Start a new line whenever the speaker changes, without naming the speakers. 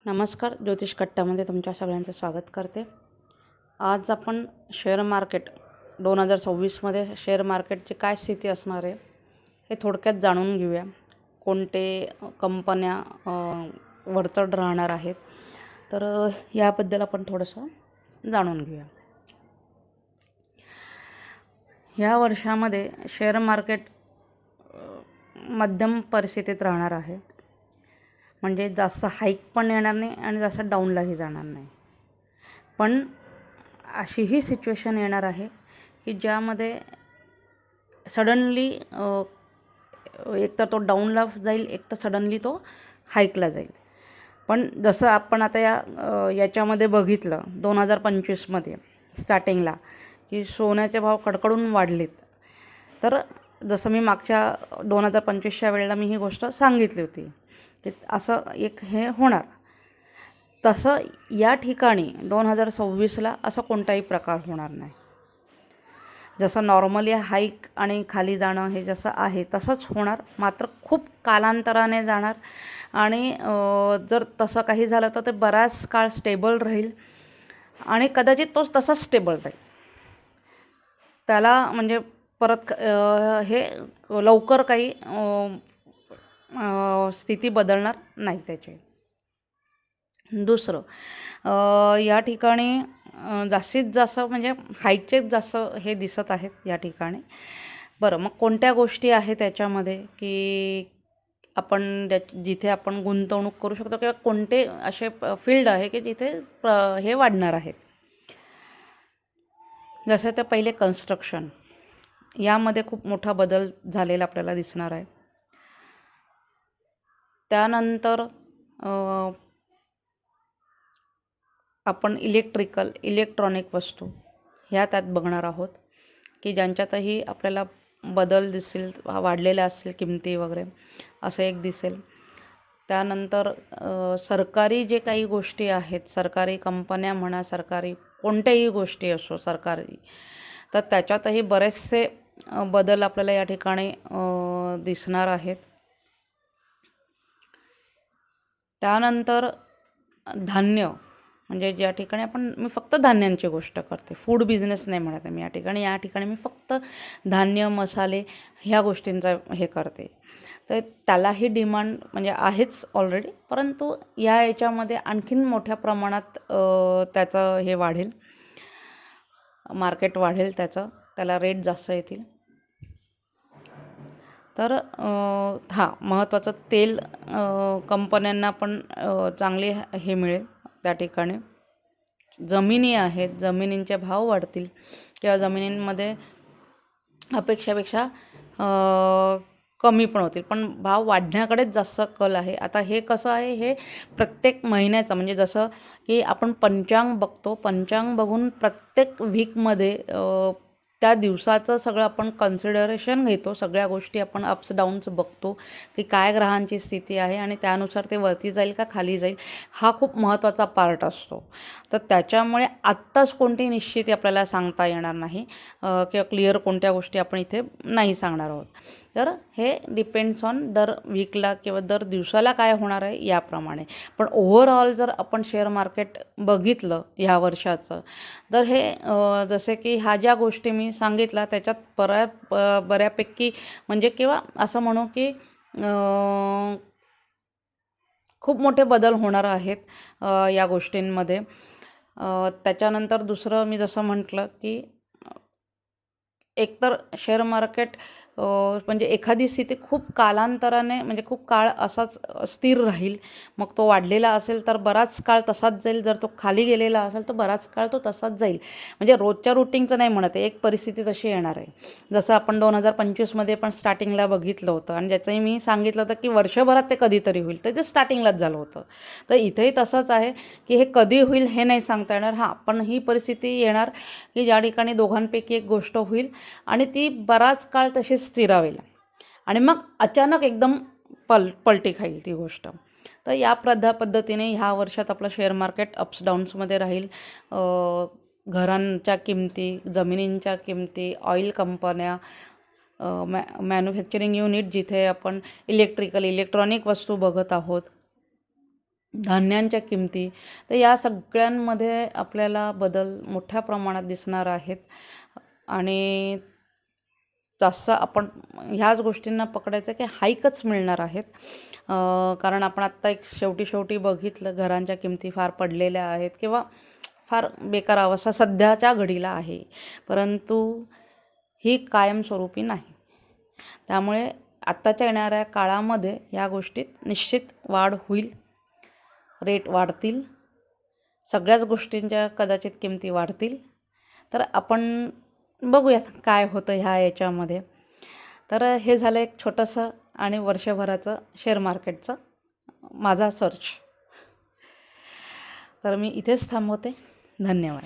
नमस्कार, ज्योतिष कट्ट्यामध्ये तुमच्या सगळ्यांचं स्वागत करते. आज आपण शेअर मार्केट 2026मध्ये शेअर मार्केटची काय स्थिती असणार आहे हे थोडक्यात जाणून घेऊया. कोणते कंपन्या वरचढ राहणार आहेत, तर याबद्दल आपण थोडंसं जाणून घेऊया. ह्या वर्षामध्ये शेअर मार्केट मध्यम परिस्थितीत राहणार आहे. म्हणजे जास्त हाईक पण येणार नाही आणि जास्त डाऊनलाही जाणार नाही. पण अशीही सिच्युएशन येणार आहे की ज्यामध्ये सडनली एक तर तो डाऊनला जाईल, एक तर सडनली तो हाईकला जाईल. पण जसं आपण आता याच्यामध्ये बघितलं 2025मध्ये स्टार्टिंगला की सोन्याचे भाव कडकडून वाढलेत. तर जसं मी मागच्या 2025च्या वेळेला मी ही गोष्ट सांगितली होती की असं एक हे होणार. तसं या ठिकाणी 2026ला असं कोणताही प्रकार होणार नाही. जसं नॉर्मली हाईक आणि खाली जाणं हे जसं आहे तसंच होणार, मात्र खूप कालांतराने जाणार. आणि जर तसं काही झालं तर ते बराच काळ स्टेबल राहील आणि कदाचित तोच तसाच स्टेबल राहील. त्याला म्हणजे परत हे लवकर काही स्थिती बदलणार नाही त्याची. दुसरं, या ठिकाणी जास्तीत जास्त म्हणजे हाईकचेच जास्त हे दिसत आहेत या ठिकाणी. बरं, मग कोणत्या गोष्टी आहेत त्याच्यामध्ये की आपण जिथे आपण गुंतवणूक करू शकतो किंवा कोणते असे फील्ड आहे की जिथे हे वाढणार आहेत. जसं ते पहिले कन्स्ट्रक्शन, यामध्ये खूप मोठा बदल झालेला आपल्याला दिसणार आहे. त्यानंतर आपण इलेक्ट्रॉनिक वस्तू ह्या त्यात बघणार आहोत की ज्यांच्यातही आपल्याला बदल दिसेल, वाढलेल्या असतील किमती वगैरे, असं एक दिसेल. त्यानंतर सरकारी जे काही गोष्टी आहेत, सरकारी कंपन्या म्हणा, सरकारी कोणत्याही गोष्टी असो सरकारी, तर त्याच्यातही बरेचसे बदल आपल्याला या ठिकाणी दिसणार आहेत. त्यानंतर धान्य, म्हणजे ज्या ठिकाणी मी फक्त धान्यांची गोष्ट करते, फूड बिझनेस नाही म्हणत आहे मी या ठिकाणी मी फक्त धान्य, मसाले ह्या गोष्टींचा हे करते. तर त्यालाही डिमांड म्हणजे आहेच ऑलरेडी, परंतु याच्यामध्ये आणखीन मोठ्या प्रमाणात त्याचं हे वाढेल, मार्केट वाढेल त्याला रेट जास्त येतील. तर महत्त्वाचं तेल कंपन्यांना पण चांगले हे मिळेल त्या ठिकाणी. जमिनी आहेत, जमिनींचे भाव वाढतील किंवा जमिनींमध्ये अपेक्षापेक्षा कमी पण होतील, पण भाव वाढण्याकडेच जास्त कल आहे. आता हे कसं आहे, हे प्रत्येक महिन्याचं म्हणजे जसं की आपण पंचांग बघतो, पंचांग बघून प्रत्येक वीकमध्ये त्या दिवसाचं सगळं आपण कन्सिडरेशन घेतो, सगळ्या गोष्टी आपण अप्स डाऊन्स बघतो की काय ग्रहांची स्थिती आहे आणि त्यानुसार ते वरती जाईल का खाली जाईल, हा खूप महत्त्वाचा पार्ट असतो. तर त्याच्यामुळे आत्ताच कोणती निश्चिती आपल्याला सांगता येणार नाही किंवा क्लिअर कोणत्या गोष्टी आपण इथे नाही सांगणार आहोत. तर हे डिपेंड्स ऑन दर वीकला किंवा दर दिवसाला काय होणार आहे याप्रमाणे. पण ओव्हरऑल जर आपण शेअर मार्केट बघितलं ह्या वर्षाचं, तर हे जसे की ह्या ज्या गोष्टी मी सांगितल्या त्याच्यात बऱ्यापैकी म्हणजे किंवा असं म्हणू की खूप मोठे बदल होणार आहेत या गोष्टींमध्ये. त्याच्यानंतर दुसरं मी जसं म्हटलं की एकतर शेअर मार्केट म्हणजे एखादी स्थिती खूप कालांतराने म्हणजे खूप काळ असाच स्थिर राहील. मग तो वाढलेला असेल तर बराच काळ तसाच जाईल, जर तो खाली गेलेला असेल तर बराच काळ तो तसाच जाईल. म्हणजे रोजच्या रुटीनचं नाही म्हणत आहे, एक परिस्थिती तशी येणार आहे. जसं आपण 2025मध्ये पण स्टार्टिंगला बघितलं होतं आणि ज्याचंही मी सांगितलं होतं की वर्षभरात ते कधीतरी होईल, तर ते स्टार्टिंगलाच झालं होतं. तर इथेही तसंच आहे की हे कधी होईल हे नाही सांगता येणार. हां, पण ही परिस्थिती येणार की ज्या ठिकाणी दोघांपैकी एक गोष्ट होईल आणि ती बराच काळ तशीच स्थिरावेल आणि मग अचानक एकदम पलटी खाईल ती गोष्ट. तर या पद्धतीने ह्या वर्षात आपलं शेअर मार्केट अप्स डाऊन्समध्ये राहील. घरांच्या किमती, जमिनींच्या किमती, ऑइल कंपन्या, मॅन्युफॅक्चरिंग युनिट जिथे आपण इलेक्ट्रॉनिक वस्तू बघत आहोत, धान्यांच्या किमती, तर या सगळ्यांमध्ये आपल्याला बदल मोठ्या प्रमाणात दिसणार आहेत. आणि तसं आपण ह्याच गोष्टींना पकडायचं की हाईकच मिळणार आहेत. कारण आपण आत्ता एक शेवटी बघितलं, घरांच्या किमती फार पडलेल्या आहेत किंवा फार बेकार अवस्था सध्याच्या घडीला आहे, परंतु ही कायमस्वरूपी नाही. त्यामुळे आत्ताच्या येणाऱ्या काळामध्ये या गोष्टीत निश्चित वाढ होईल, रेट वाढतील, सगळ्याच गोष्टींच्या कदाचित किमती वाढतील. तर आपण बघूयात काय होतं ह्या याच्यामध्ये. तर हे झालं एक छोटंसं आणि वर्षभराचं शेअर मार्केटचं माझा सर्च. तर मी इथेच थांबवते. धन्यवाद.